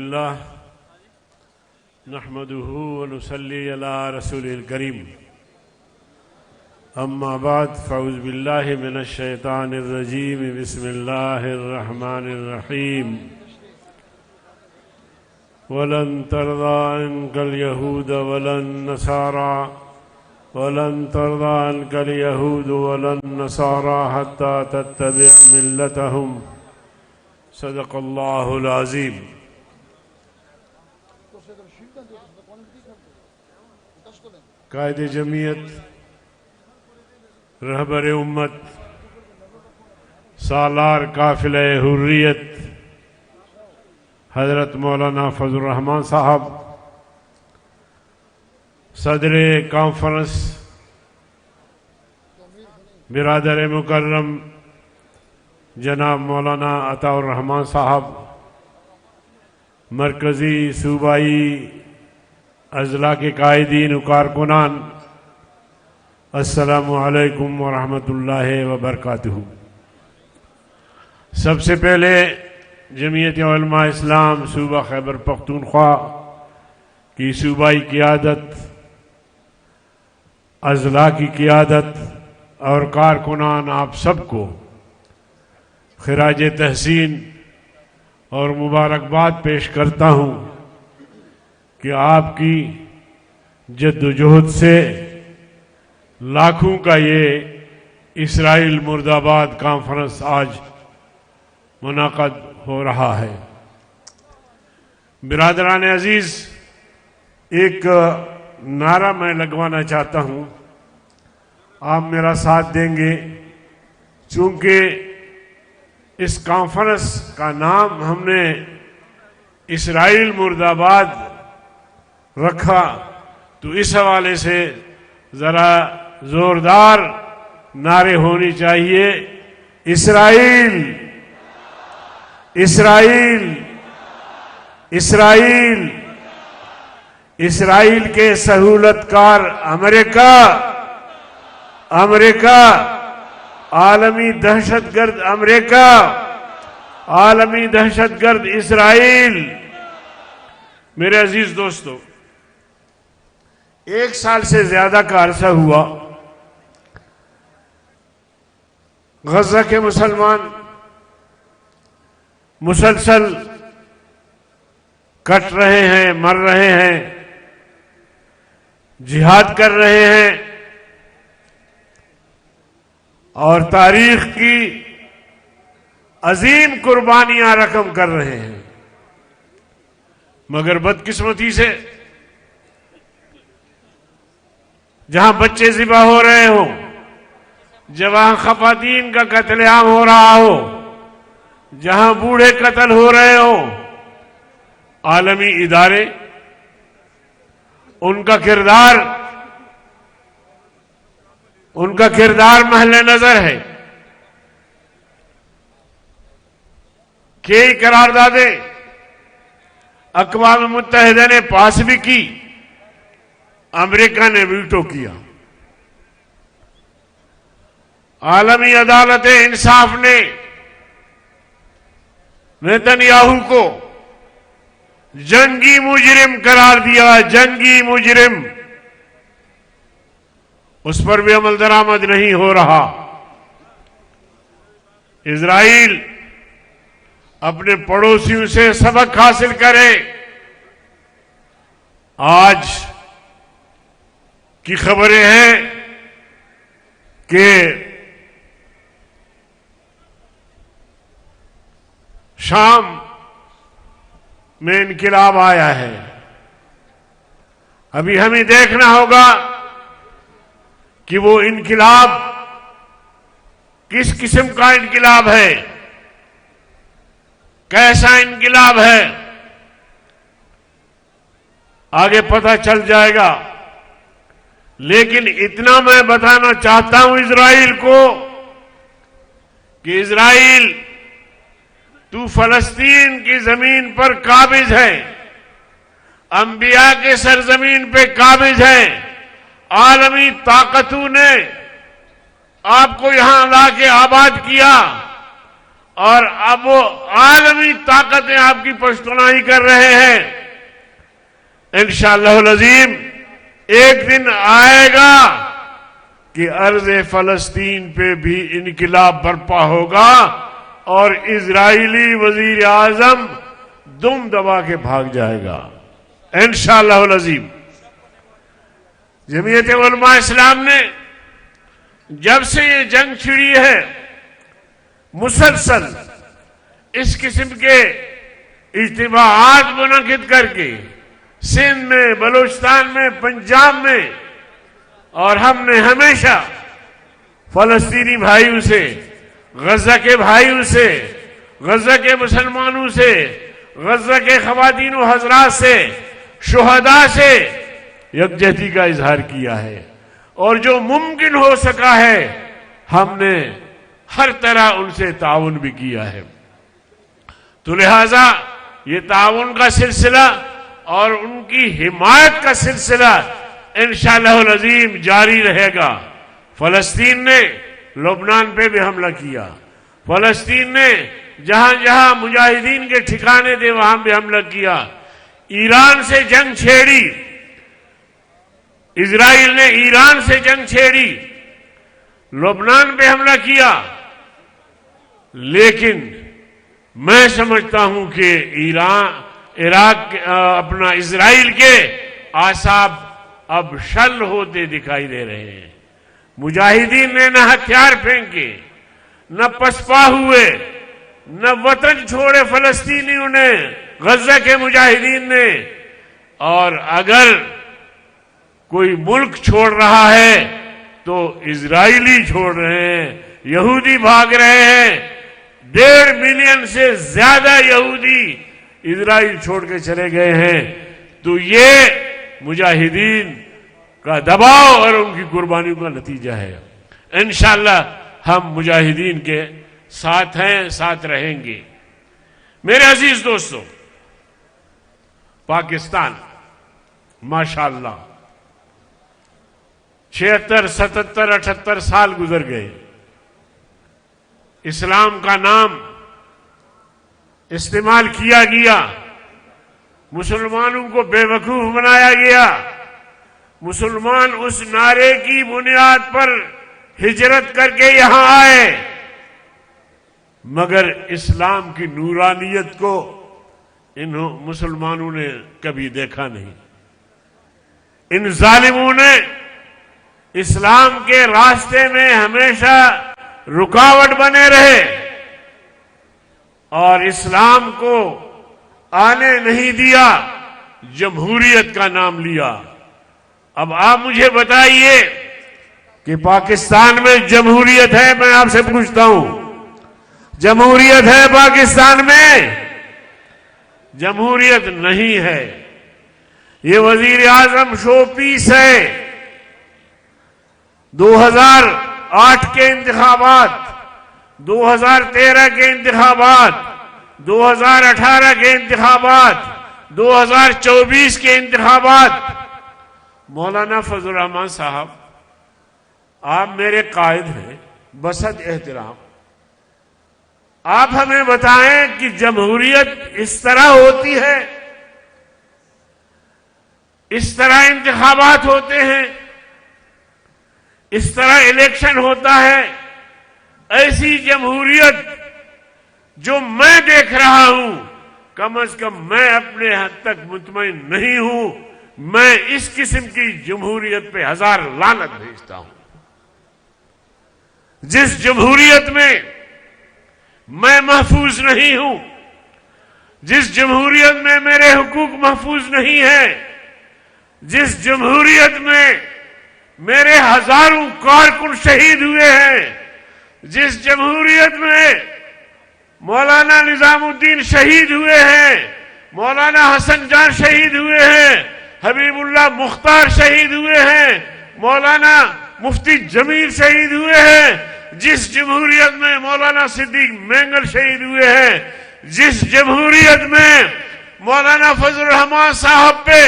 अल्हम्दुलिल्लाह नहमदुहु व नुसल्ली अला रसूलिल करीम अम्मा बाद फ़अऊज़ु बिल्लाहि मिनश शैतानिर रजीम बिस्मिल्लाहिर रहमानिर रहीम वलन तरदा अन्कल यहूद वलन नसारा वलन नसारा हत्ता तत्तबि मिल्लतहुम सदक़ल्लाहुल अज़ीम। कायदे जमीयत, रहबर उम्मत, सालार काफिले हुर्रियत हज़रत मौलाना फजलुर रहमान साहब, सदर कॉन्फ्रेंस बिरादर मुकर्रम जनाब मौलाना अताउर रहमान साहब, मरकज़ी सूबाई अज़ला के कायदीन व कारकुनान, अस्सलामु अलैकुम व रहमतुल्लाहि व बरकातुहू। सबसे पहले जमीयत उलमा इस्लाम सूबा खैबर पख्तूनख्वा की सूबाई क़ियादत, अज़ला की क़ियादत और कारकुनान आप सबको खिराज तहसीन और मुबारकबाद पेश करता हूँ कि आपकी जद्दोजहद से लाखों का ये इसराइल मुर्दाबाद कॉन्फ्रेंस आज मुनाक़द हो रहा है। बिरादरान अजीज़, एक नारा मैं लगवाना चाहता हूँ, आप मेरा साथ देंगे। चूँकि इस कॉन्फ्रेंस का नाम हमने इसराइल मुर्दाबाद रखा, तो इस हवाले से ज़रा ज़ोरदार नारे होनी चाहिए। इसराइल, इसराइल, इसराइल, इसराइल के सहूलतकार अमेरिका, अमेरिका, आलमी दहशतगर्द अमेरिका, आलमी दहशतगर्द इसराइल। मेरे अजीज दोस्तों, 1 साल से ज्यादा का अरसा हुआ गजा के मुसलमान मुसलसल कट रहे हैं, मर रहे हैं, जिहाद कर रहे हैं और तारीख की अजीम कुर्बानियां रकम कर रहे हैं। मगर बदकिस्मती से जहां बच्चे ज़िबा हो रहे हो, जहां खवातीन का कत्लेआम हो रहा हो, जहां बूढ़े कत्ल हो रहे हो, आलमी इदारे उनका किरदार महले नजर है। कई करारदादें अक़वाम मुत्तहिदा ने पास भी की, अमेरिका ने वीटो किया। आलमी अदालत इंसाफ ने नेतन्याहू को जंगी मुजरिम करार दिया, जंगी मुजरिम। उस पर भी अमल दरामद नहीं हो रहा। इजराइल अपने पड़ोसियों से सबक हासिल करे। आज की खबरें हैं कि शाम में इनकिलाब आया है। अभी हमें देखना होगा कि वो इनकिलाब किस किस्म का इनकिलाब है, कैसा इनकिलाब है, आगे पता चल जाएगा। लेकिन इतना मैं बताना चाहता हूं इजराइल को कि इजराइल, तू फलस्तीन की जमीन पर काबिज है, अंबिया के सरजमीन पे काबिज है। आलमी ताकतों ने आपको यहां लाके आबाद किया और अब वो आलमी ताकतें आपकी पश्तनाही कर रहे हैं। इंशाअल्लाह अज़ीम एक दिन आएगा कि अर्ज़ फलस्तीन पे भी इनकिलाब बर्पा होगा और इजरायली वजीर आजम दुम दबा के भाग जाएगा इंशाअल्लाह अज़ीम। जमीयत उलमा इस्लाम ने जब से ये जंग छिड़ी है मुसलसल इस किस्म के इज्तिमाआत मुनक़िद करके सिंध में, बलूचिस्तान में, पंजाब में, और हमने हमेशा फलस्तीनी भाइयों से, गजा के भाइयों से, गजा के मुसलमानों से, गजा के ख़वातीन व हज़रात से, शुहदा से यकजहती का इजहार किया है और जो मुमकिन हो सका है हमने हर तरह उनसे ताउन भी किया है। तो लिहाजा ये ताउन का सिलसिला और उनकी हिमायत का सिलसिला इंशाअल्लाह अज़ीम जारी रहेगा। फलस्तीन ने लुबनान पे भी हमला किया, फलस्तीन ने जहां जहां मुजाहिदीन के ठिकाने थे वहां भी हमला किया, ईरान से जंग छेड़ी, इजराइल ने ईरान से जंग छेड़ी, लुबनान पे हमला किया। लेकिन मैं समझता हूं कि इराक अपना इजराइल के आसाब अब शल होते दिखाई दे रहे हैं। मुजाहिदीन ने न हथियार फेंके, न पसपा हुए, न वतन छोड़े फलस्तीनियों ने, गजा के मुजाहिदीन ने। और अगर कोई मुल्क छोड़ रहा है तो इजराइली छोड़ रहे हैं, यहूदी भाग रहे हैं। 1.5 मिलियन से ज्यादा यहूदी इजराइल छोड़ के चले गए हैं। तो ये मुजाहिदीन का दबाव और उनकी कुर्बानियों का नतीजा है। इंशाअल्लाह हम मुजाहिदीन के साथ हैं, साथ रहेंगे। मेरे अजीज दोस्तों, पाकिस्तान माशाअल्लाह 76, 77, 78 साल गुजर गए। इस्लाम का नाम इस्तेमाल किया गया, मुसलमानों को बेवकूफ बनाया गया, मुसलमान उस नारे की बुनियाद पर हिजरत करके यहां आए, मगर इस्लाम की नूरानियत को इन मुसलमानों ने कभी देखा नहीं। इन जालिमों ने इस्लाम के रास्ते में हमेशा रुकावट बने रहे और इस्लाम को आने नहीं दिया, जमहूरियत का नाम लिया। अब आप मुझे बताइए कि पाकिस्तान में जमहूरियत है? मैं आपसे पूछता हूं, जमहूरियत है पाकिस्तान में? जमहूरियत नहीं है। ये वजीर आजम शो पीस है। 2008 के इंतखाबात, 2013 के इंतखाबात, 2018 के इंतखाबात, 2024 के इंतखाबात। मौलाना फजल रहमान साहब, आप मेरे कायद हैं, बसद एहतराम, आप हमें बताएं कि जमहूरियत इस तरह होती है, इस तरह इंतखाबात होते हैं, इस तरह इलेक्शन होता है? ऐसी जमहूरियत जो मैं देख रहा हूं, कम से कम मैं अपने हद तक मुतमईन नहीं हूं। मैं इस किस्म की जमहूरियत पे 1000 लानत भेजता हूं। जिस जमहूरियत में मैं महफूज नहीं हूं, जिस जमहूरियत में मेरे हुकूक महफूज नहीं है, जिस जमहूरियत में मेरे हजारों कारकुन शहीद हुए हैं, जिस जमहूरियत में मौलाना निजामुद्दीन शहीद हुए हैं, मौलाना हसन जान शहीद हुए हैं, हबीबुल्लाह मुख्तार शहीद हुए हैं, मौलाना मुफ्ती जमील शहीद हुए हैं, जिस जमहूरियत में मौलाना सिद्दीक मेंगल शहीद हुए हैं, जिस जमहूरियत में मौलाना फजल रहमान साहब पे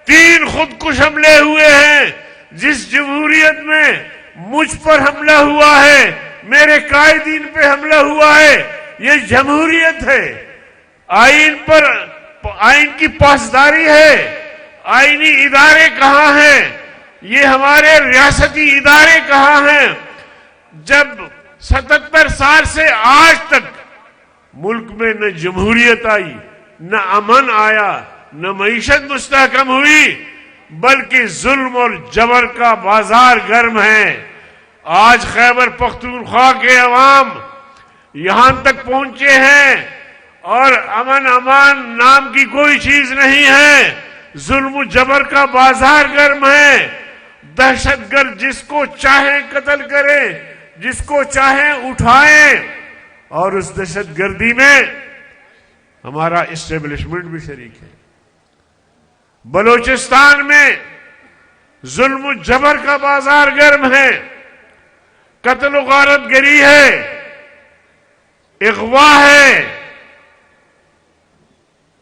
3 खुदकुश हमले हुए हैं, जिस जमहूरियत में मुझ पर हमला हुआ है, मेरे कायदीन पे हमला हुआ है, ये जमहूरियत है। आइन पर आइन की पासदारी है। आइनी इदारे कहाँ हैं? ये हमारे रियासती इदारे कहाँ हैं? जब 77 साल से आज तक मुल्क में न जमहूरियत आई, न अमन आया, न मईशत मुस्तहकम हुई, बल्कि जुल्म और जबर का बाजार गर्म है। आज खैबर पख्तूनख्वा के अवाम यहां तक पहुंचे हैं और अमन अमान नाम की कोई चीज नहीं है। जुल्म जबर का बाजार गर्म है। दहशतगर्द जिसको चाहे कत्ल करे, जिसको चाहे उठाए, और उस दहशतगर्दी में हमारा इस्टेब्लिशमेंट भी शरीक है। बलूचिस्तान में जुल्म जबर का बाजार गर्म है। कत्ल गारतगरी है, इगवा है,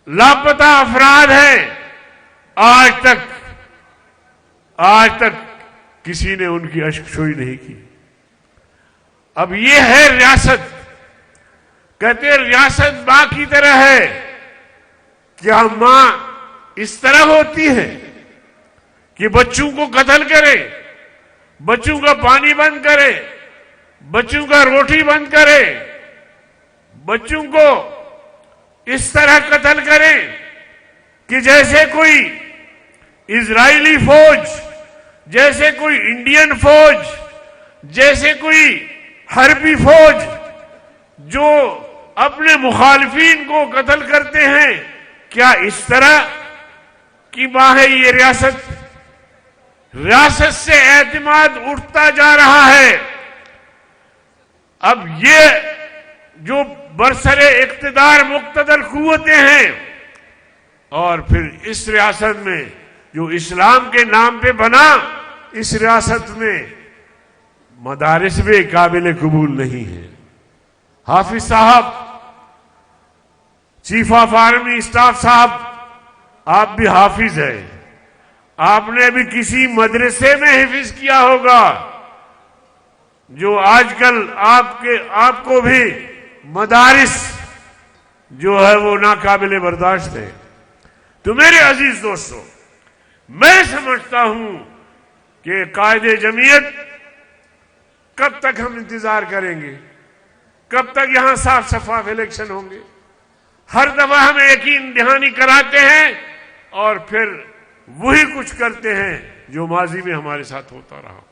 लापता अफराद है। आज तक किसी ने उनकी अश्कशोई नहीं की। अब ये है रियासत। कहते हैं रियासत मां की तरह है। क्या मां इस तरह होती है कि बच्चों को कत्ल करे, बच्चों का पानी बंद करे, बच्चों का रोटी बंद करे, बच्चों को इस तरह कत्ल करे कि जैसे कोई इजरायली फौज, जैसे कोई इंडियन फौज, जैसे कोई हर्बी फौज जो अपने मुखालिफिन को कत्ल करते हैं। क्या इस तरह की बात है ये रियासत? रियासत से एतमाद उठता जा रहा है। अब ये जो बरसरे इख्तिदार मुक्तदर कुव्वतें हैं, और फिर इस रियासत में जो इस्लाम के नाम पे बना, इस रियासत में मदारिस भी काबिल कबूल नहीं है। हाफिज साहब, चीफ ऑफ आर्मी स्टाफ साहब, आप भी हाफिज हैं। आपने भी किसी मदरसे में हिफ्ज किया होगा, जो आजकल आपको भी मदारिस जो है वो नाकाबिले बर्दाश्त है। तो मेरे अजीज दोस्तों, मैं समझता हूं कि कायदे जमीयत कब तक हम इंतजार करेंगे? कब तक यहां साफ शफाफ इलेक्शन होंगे? हर दफा हमें यकीन दहानी कराते हैं और फिर वही कुछ करते हैं जो माजी में हमारे साथ होता रहा।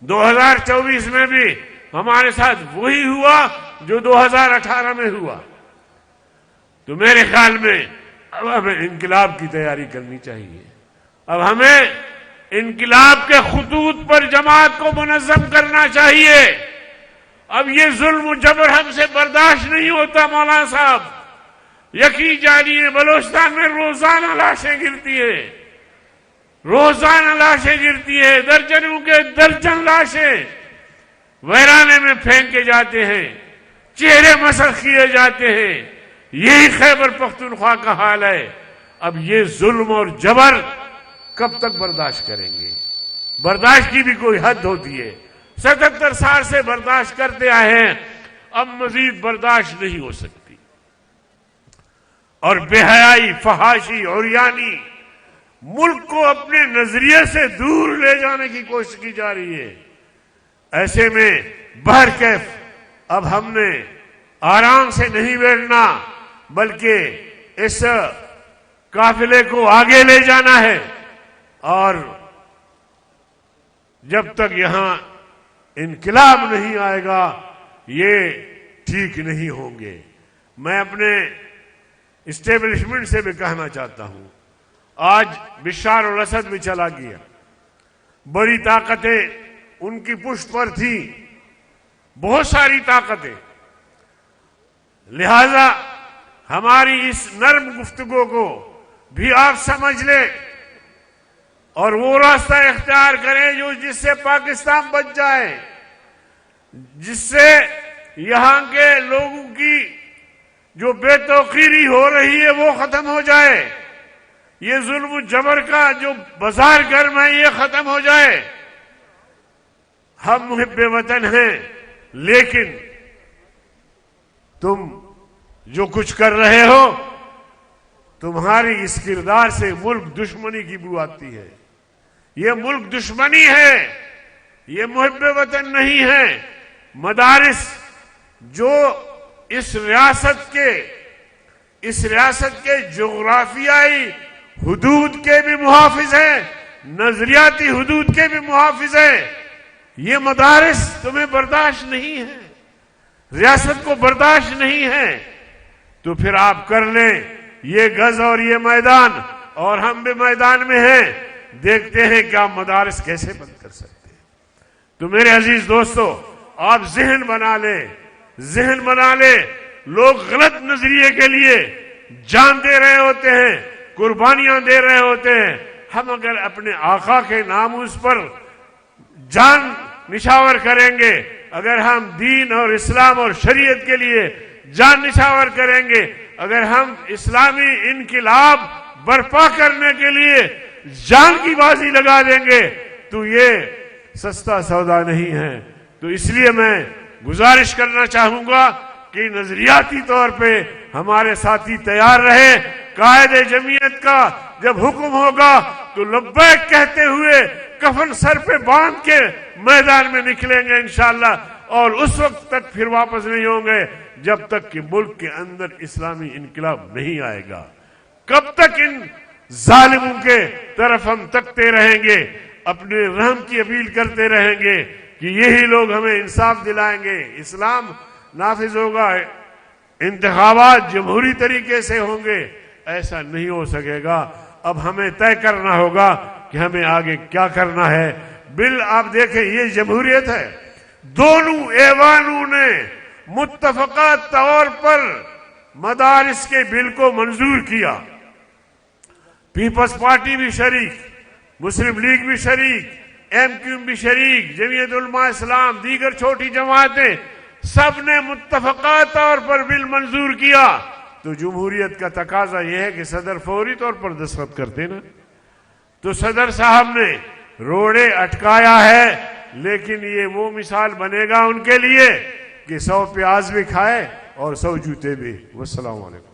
2024 में भी हमारे साथ वही हुआ जो 2018 में हुआ। तो मेरे ख्याल में अब हमें इनकलाब की तैयारी करनी चाहिए। अब हमें इनकलाब के खुतूत पर जमात को मुनज़्ज़म करना चाहिए। अब ये जुल्म जबर हमसे बर्दाश्त नहीं होता। मौलाना साहब, यकीन जानिए बलूचिस्तान में रोजाना लाशें गिरती है, रोजाना लाशें गिरती है। दर्जनों के दर्जन लाशें वैराने में फेंके जाते हैं, चेहरे मसख किए जाते हैं। यही खैबर पख्तूनख्वा का हाल है। अब ये जुल्म और जबर कब तक बर्दाश्त करेंगे? बर्दाश्त की भी कोई हद होती है। 77 साल से बर्दाश्त करते आए हैं, अब मजीद बर्दाश्त नहीं हो सकती। और बेहयाई, फहाशी और यानी मुल्क को अपने नजरिए से दूर ले जाने की कोशिश की जा रही है। ऐसे में बहरकैफ अब हमने आराम से नहीं बैठना, बल्कि इस काफिले को आगे ले जाना है। और जब तक यहां इनकलाब नहीं आएगा, ये ठीक नहीं होंगे। मैं अपने इस्टेब्लिशमेंट से भी कहना चाहता हूं, आज बिशार और असद भी चला गया, बड़ी ताकतें उनकी पुष्ट पर थी, बहुत सारी ताकतें। लिहाजा हमारी इस नर्म गुफ्तगू को भी आप समझ लें और वो रास्ता इख्तियार करें जो जिससे पाकिस्तान बच जाए, जिससे यहां के लोगों की जो बेतौकीरी हो रही है वो खत्म हो जाए, ये जुल्म जबर का जो बाजार गर्म है ये खत्म हो जाए। हम मुहिब्बे वतन हैं, लेकिन तुम जो कुछ कर रहे हो, तुम्हारी इस किरदार से मुल्क दुश्मनी की बू आती है। ये मुल्क दुश्मनी है, ये मुहिब्बे वतन नहीं है। मदारिस जो इस रियासत के जोग्राफियाई हुदूद के भी मुहाफिज हैं, नजरियाती हुदूद के भी मुहाफिज हैं। ये मदारिस तुम्हें बर्दाश्त नहीं है, रियासत को बर्दाश्त नहीं है, तो फिर आप कर लें ये गज और ये मैदान, और हम भी मैदान में हैं। देखते हैं क्या मदारिस कैसे बंद कर सकते हैं। तो मेरे अजीज दोस्तों, आप जहन बना ले। लोग गलत नजरिए के लिए जान दे रहे होते हैं, कुर्बानियां दे रहे होते हैं। हम अगर अपने आका के नामूस पर जान निछावर करेंगे, अगर हम दीन और इस्लाम और शरीयत के लिए जान निछावर करेंगे, अगर हम इस्लामी इनकिलाब बर्पा करने के लिए जान की बाजी लगा देंगे, तो ये सस्ता सौदा नहीं है। तो इसलिए मैं गुजारिश करना चाहूंगा कि नजरियाती तौर पे हमारे साथी तैयार रहे। कायदे जमीयत का जब हुक्म होगा तो लब्बैक कहते हुए कफन सर पे बांध के मैदान में निकलेंगे इंशाअल्लाह, और उस वक्त तक फिर वापस नहीं होंगे जब तक कि मुल्क के अंदर इस्लामी इनकलाब नहीं आएगा। कब तक इन जालिमों के तरफ हम तकते रहेंगे, अपने रहम की अपील करते रहेंगे कि यही लोग हमें इंसाफ दिलाएंगे, इस्लाम नाफिज होगा, इंतखाबात जमहूरी तरीके से होंगे। ऐसा नहीं हो सकेगा। अब हमें तय करना होगा कि हमें आगे क्या करना है। बिल आप देखें, ये जमहूरियत है। दोनों ऐवानों ने मुत्तफका तौर पर मदारिस के बिल को मंजूर किया। पीपल्स पार्टी भी शरीक, मुस्लिम लीग भी शरीक, एमक्यूएम भी शरीक, जमीयत उलमा इस्लाम, दीगर छोटी जमातें, सब ने मुत्तफका तौर पर बिल मंजूर किया। तो जमहूरियत का तकाजा यह है कि सदर फौरी तौर पर दस्तखत करते ना। तो सदर साहब ने रोड़े अटकाया है, लेकिन ये वो मिसाल बनेगा उनके लिए कि 100 प्याज भी खाए और 100 जूते भी। वस्सलाम वालेकुम।